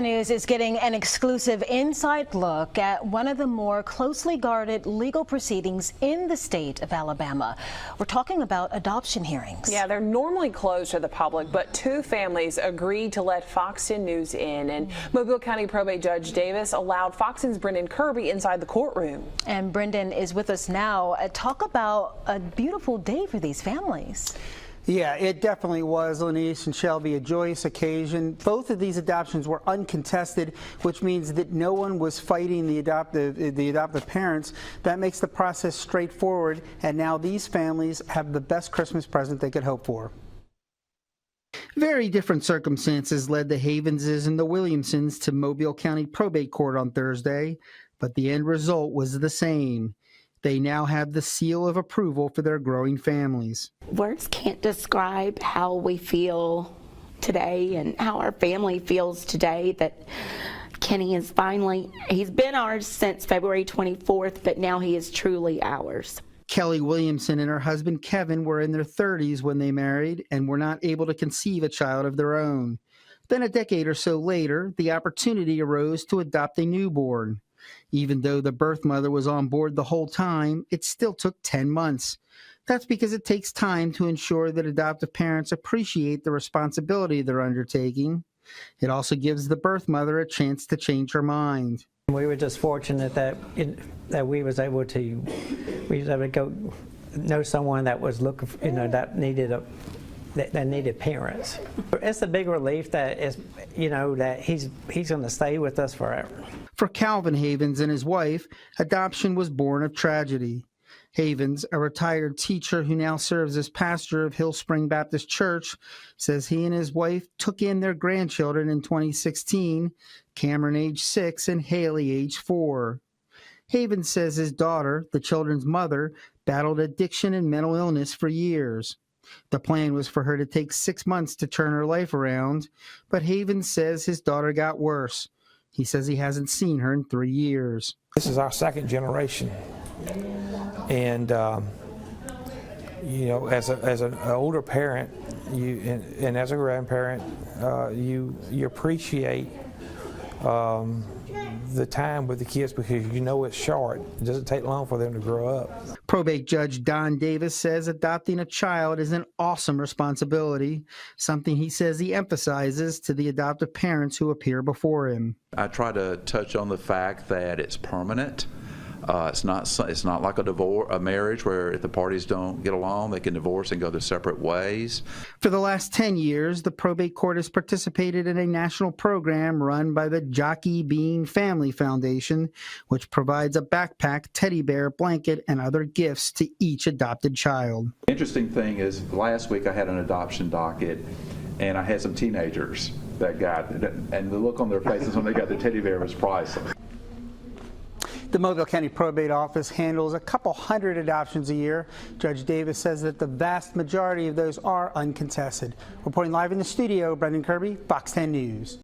News is getting an exclusive inside look at one of the more closely guarded legal proceedings in the state of Alabama. We're talking about adoption hearings. Yeah, they're normally closed to the public, but two families agreed to let FOX10 News in, and Mobile County Probate Judge Davis allowed FOX10's Brendan Kirby inside the courtroom. And Brendan is with us now. Talk about a beautiful day for these families. Yeah, it definitely was, Lanice and Shelby, a joyous occasion. Both of these adoptions were uncontested, which means that no one was fighting the adoptive parents. That makes the process straightforward, and now these families have the best Christmas present they could hope for. Very different circumstances led the Havenses and the Williamsons to Mobile County Probate Court on Thursday, but the end result was the same. They now have the seal of approval for their growing families. Words can't describe how we feel today and how our family feels today that Kenny is finally, he's been ours since February 24th, but now he is truly ours. Kelly Williamson and her husband Kevin were in their 30s when they married and were not able to conceive a child of their own. Then a decade or so later, the opportunity arose to adopt a newborn. Even though the birth mother was on board the whole time, it still took 10 months. That's because it takes time to ensure that adoptive parents appreciate the responsibility they're undertaking. It also gives the birth mother a chance to change her mind. We were just fortunate that we was able to go know someone that was looking for, that needed parents. It's a big relief that that he's going to stay with us forever. For Calvin Havens and his wife, adoption was born of tragedy. Havens, a retired teacher who now serves as pastor of Hill Spring Baptist Church, says he and his wife took in their grandchildren in 2016, Cameron age 6 and Haley age 4. Havens says his daughter, the children's mother, battled addiction and mental illness for years. The plan was for her to take 6 months to turn her life around, but Havens says his daughter got worse. He says he hasn't seen her in 3 years. This is our second generation, and as an older parent, and as a grandparent, you appreciate the time with the kids because it's short. It doesn't take long for them to grow up. Probate Judge Don Davis says adopting a child is an awesome responsibility, something he says he emphasizes to the adoptive parents who appear before him. I try to touch on the fact that it's permanent. It's not like a marriage where if the parties don't get along, they can divorce and go their separate ways. For the last 10 years, the probate court has participated in a national program run by the Jockey Bean Family Foundation, which provides a backpack, teddy bear, blanket, and other gifts to each adopted child. The interesting thing is, last week I had an adoption docket, and I had some teenagers that got it, and the look on their faces when they got the teddy bear was priceless. The Mobile County Probate Office handles a couple hundred adoptions a year. Judge Davis says that the vast majority of those are uncontested. Reporting live in the studio, Brendan Kirby, FOX10 News.